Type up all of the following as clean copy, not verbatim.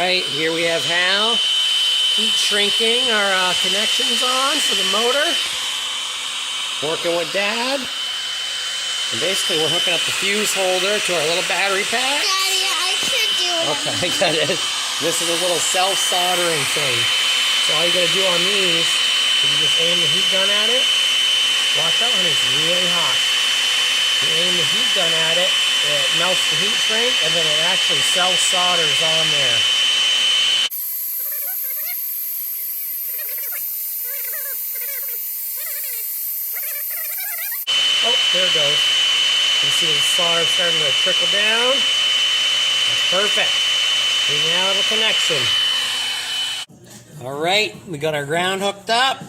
right, here we have Hal heat shrinking our connections on for the motor. Working with Dad. And basically we're hooking up the fuse holder to our little battery pack. Daddy, I should do it. Okay, I got it. This is a little self-soldering thing. So all you gotta do on these is you just aim the heat gun at it. Watch out when it's really hot. You aim the heat gun at it, it melts the heat shrink, and then it actually self-solders on there. Oh, there it goes. You can see the solder starting to trickle down. That's perfect. We now have a connection. All right, we got our ground hooked up.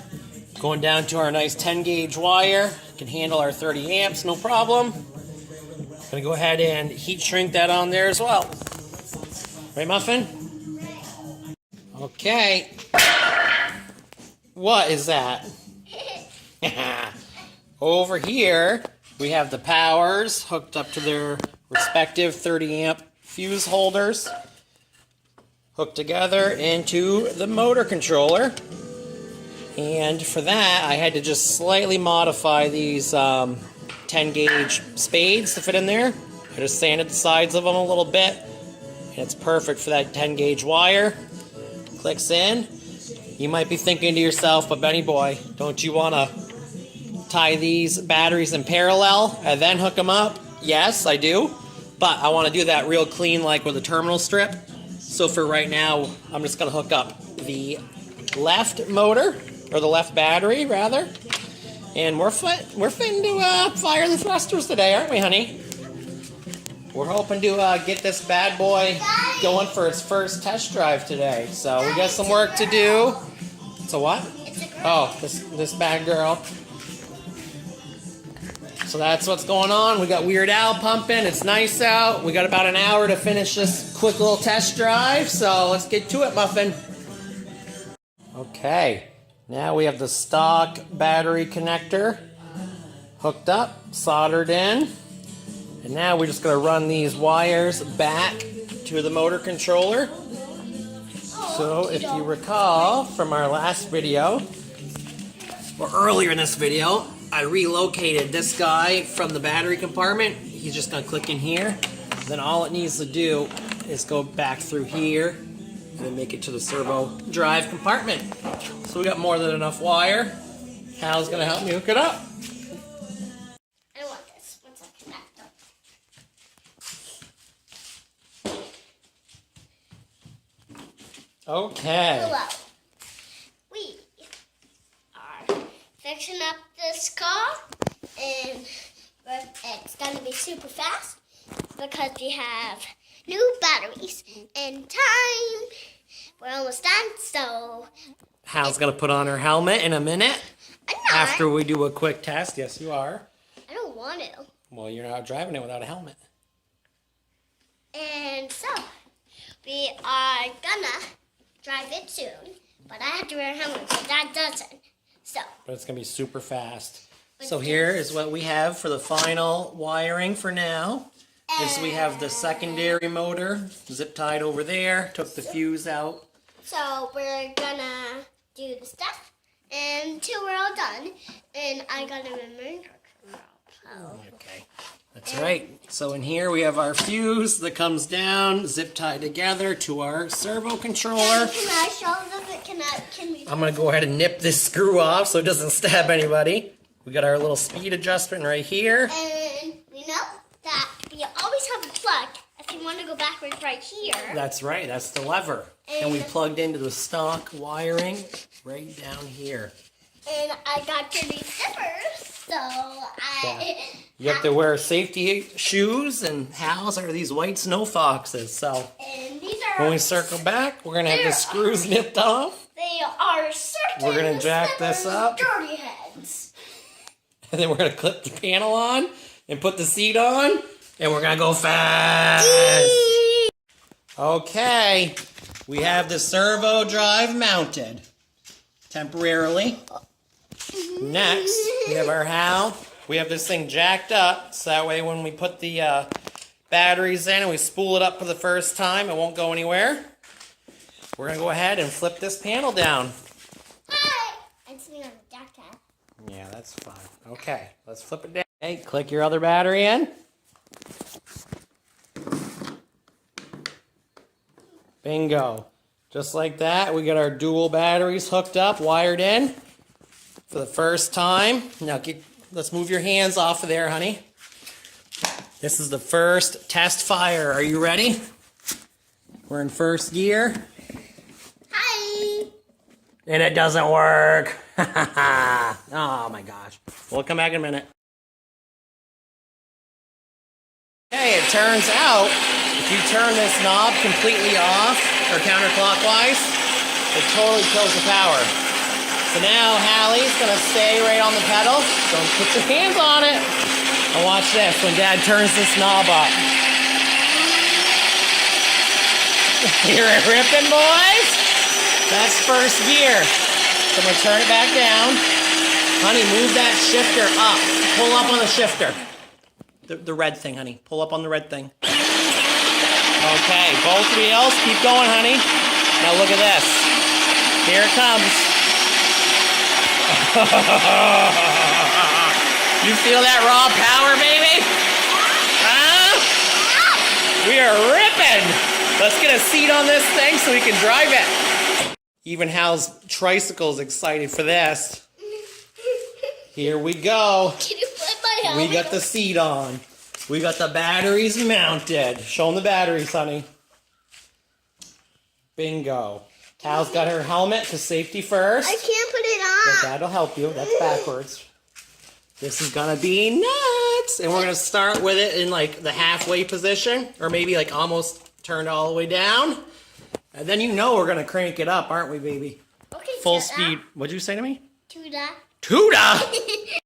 Going down to our nice 10 gauge wire. Can handle our 30 amps, no problem. Gonna go ahead and heat shrink that on there as well. Right, Muffin? Okay. What is that? Over here, we have the powers hooked up to their respective 30 amp fuse holders. Hooked together into the motor controller. And for that, I had to just slightly modify these 10 gauge spades to fit in there. I just sanded the sides of them a little bit. And it's perfect for that 10 gauge wire. Clicks in. You might be thinking to yourself, but Benny boy, don't you want to tie these batteries in parallel and then hook them up? Yes, I do. But I want to do that real clean, like with a terminal strip. So for right now, I'm just going to hook up the left motor, or the left battery, rather. And we're fitting to fire the thrusters today, aren't we, honey? We're hoping to get this bad boy going for its first test drive today. So we got some work to do. So what? It's a girl. Oh, this bad girl. So that's what's going on. We got Weird Al pumping. It's nice out. We got about an hour to finish this quick little test drive. So let's get to it, Muffin. Okay. Now we have the stock battery connector hooked up, soldered in. And now we're just going to run these wires back to the motor controller. So if you recall from our last video, or earlier in this video, I relocated this guy from the battery compartment. He's just going to click in here. Then all it needs to do is go back through here and then make it to the servo drive compartment. So we got more than enough wire. Hal's going to help me hook it up. I want this. What's a connector? Okay. Hello. We are fixing up this car, and it's going to be super fast because we have new batteries and time. We're almost done, so Hal's going to put on her helmet in a minute. I'm not. After we do a quick test. Yes, you are. I don't want to. Well, you're not driving it without a helmet. And so, we are gonna drive it soon, but I have to wear a helmet, so that doesn't. So, But it's going to be super fast. So here is what we have for the final wiring for now. Is we have the secondary motor zip tied over there. Took the fuse out. so we're gonna do the stuff until we're all done, and I gotta remember. Okay, that's right. So in here we have our fuse that comes down, zip tied together to our servo controller. Can I show them? Can we? I'm going to go ahead and nip this screw off so it doesn't stab anybody. We got our little speed adjustment right here. And we know that we always have a plug if you want to go backwards right here. That's right, that's the lever. And we plugged into the stock wiring right down here. And I got dirty zippers, so You have to wear safety shoes, and Hal's are these white snow foxes. So and these are when we circle back, we're going to have the screws nipped off. They are certain. We're gonna jack this up. Dirty heads. And then we're going to clip the panel on and put the seat on. And we're going to go fast. Okay. We have the servo drive mounted temporarily. Next, we have our Hal. We have this thing jacked up, so that way when we put the batteries in and we spool it up for the first time, it won't go anywhere. we're gonna go ahead and flip this panel down. Hi! I'm sitting on the jacket. Yeah, that's fine. Okay, let's flip it down. Okay, click your other battery in. Bingo. Just like that, we got our dual batteries hooked up, wired in for the first time. Now, let's move your hands off of there, honey. This is the first test fire. Are you ready? We're in first gear. Hi! And it doesn't work. Oh my gosh. We'll come back in a minute. Okay, it turns out if you turn this knob completely off or counterclockwise, it totally kills the power. So now Hallie's gonna stay right on the pedal. Don't put your hands on it. And watch this when Dad turns this knob up. Hear it ripping, boys? That's first gear. So I'm gonna turn it back down. Honey, move that shifter up. Pull up on the shifter. The red thing, honey. Pull up on the red thing. Okay, both wheels. Keep going, honey. Now look at this. Here it comes. You feel that raw power, baby? Huh? We are ripping. Let's get a seat on this thing so we can drive it. Even Hal's tricycle's excited for this. Here we go. Can you flip my helmet? We got the seat on. We got the batteries mounted. Show them the batteries, honey. Bingo. Hal's got her helmet to safety first. I can't put it But on. that'll help you. That's backwards. This is gonna be nuts. And we're gonna start with it in like the halfway position, or maybe like almost turned all the way down. And then you know we're gonna crank it up, aren't we, baby? Okay, Full Tuda. speed. What'd you say to me? Tuda. Tuda!